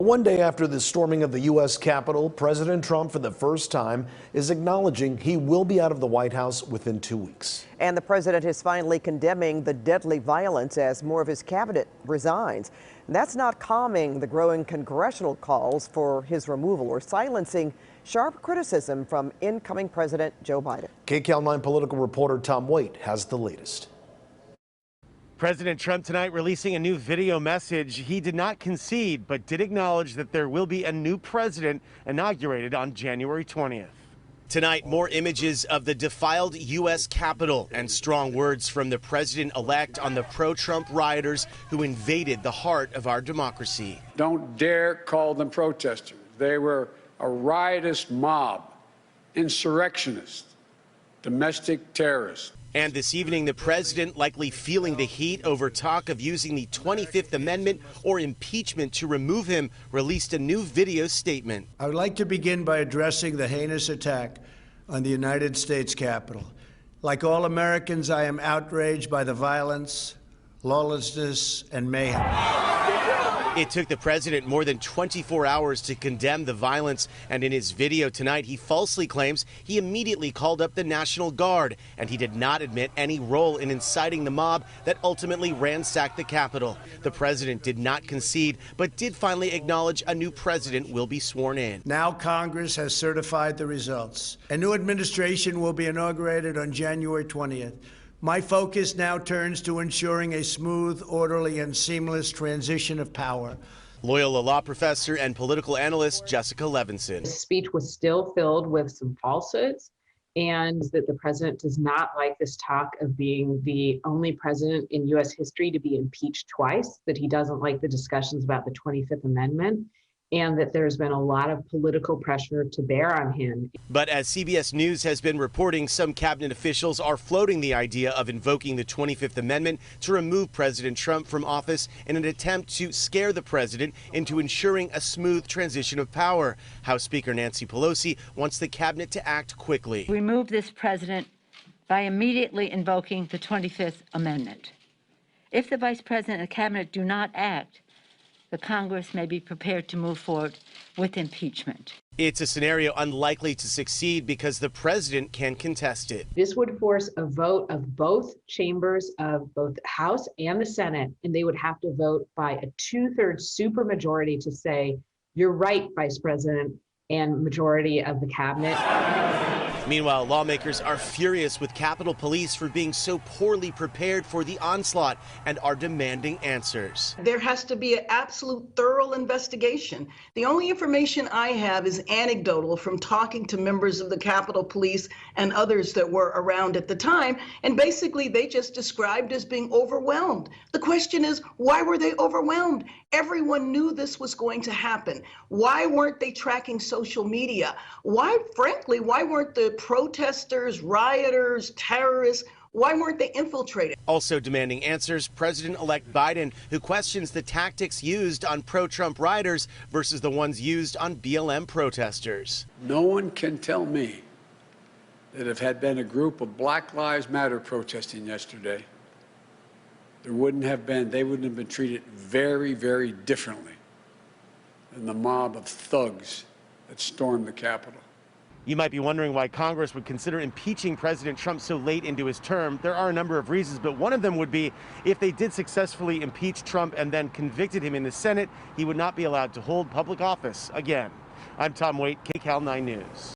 One day after the storming of the U.S. Capitol, President Trump, for the first time, is acknowledging he will be out of the White House within 2 weeks. And the president is finally condemning the deadly violence as more of his cabinet resigns. That's not calming the growing congressional calls for his removal or silencing sharp criticism from incoming President Joe Biden. KCAL 9 political reporter Tom Waite has the latest. President Trump tonight releasing a new video message. He did not concede, but did acknowledge that there will be a new president inaugurated on January 20th. Tonight, more images of the defiled U.S. Capitol and strong words from the president-elect on the pro-Trump rioters who invaded the heart of our democracy. Don't dare call them protesters. They were a riotous mob, insurrectionists, domestic terrorists. And this evening, the president, likely feeling the heat over talk of using the 25th Amendment or impeachment to remove him, released a new video statement. I would like to begin by addressing the heinous attack on the United States Capitol. Like all Americans, I am outraged by the violence, lawlessness, and mayhem. It took the president more than 24 hours to condemn the violence, and in his video tonight, he falsely claims he immediately called up the National Guard, and he did not admit any role in inciting the mob that ultimately ransacked the Capitol. The president did not concede, but did finally acknowledge a new president will be sworn in. Now Congress has certified the results. A new administration will be inaugurated on January 20th. My focus now turns to ensuring a smooth, orderly, and seamless transition of power. Loyola law professor and political analyst Jessica Levinson. The speech was still filled with some falsehoods, and that the president does not like this talk of being the only president in U.S. history to be impeached twice, that he doesn't like the discussions about the 25th Amendment, and that there's been a lot of political pressure to bear on him. But as CBS News has been reporting, some cabinet officials are floating the idea of invoking the 25th Amendment to remove President Trump from office in an attempt to scare the president into ensuring a smooth transition of power. House Speaker Nancy Pelosi wants the cabinet to act quickly. Remove this president by immediately invoking the 25th Amendment. If the vice president and the cabinet do not act, the Congress may be prepared to move forward with impeachment. It's a scenario unlikely to succeed because the president can contest it. This would force a vote of both chambers of both the House and the Senate, and they would have to vote by a 2/3 supermajority to say, you're right, Vice President, and majority of the cabinet. Meanwhile, lawmakers are furious with Capitol Police for being so poorly prepared for the onslaught and are demanding answers. There has to be an absolute thorough investigation. The only information I have is anecdotal from talking to members of the Capitol Police and others that were around at the time. And basically, they just described as being overwhelmed. The question is, why were they overwhelmed? Everyone knew this was going to happen. Why weren't they tracking social media? Frankly, why weren't the protesters, rioters, terrorists, why weren't they infiltrated? Also demanding answers, President-elect Biden, who questions the tactics used on pro-Trump rioters versus the ones used on BLM protesters. No one can tell me that if had been a group of Black Lives Matter protesting yesterday, they wouldn't have been treated very, very differently than the mob of thugs that stormed the Capitol. You might be wondering why Congress would consider impeaching President Trump so late into his term. There are a number of reasons, but one of them would be if they did successfully impeach Trump and then convicted him in the Senate, he would not be allowed to hold public office again. I'm Tom Waite, KCAL 9 News.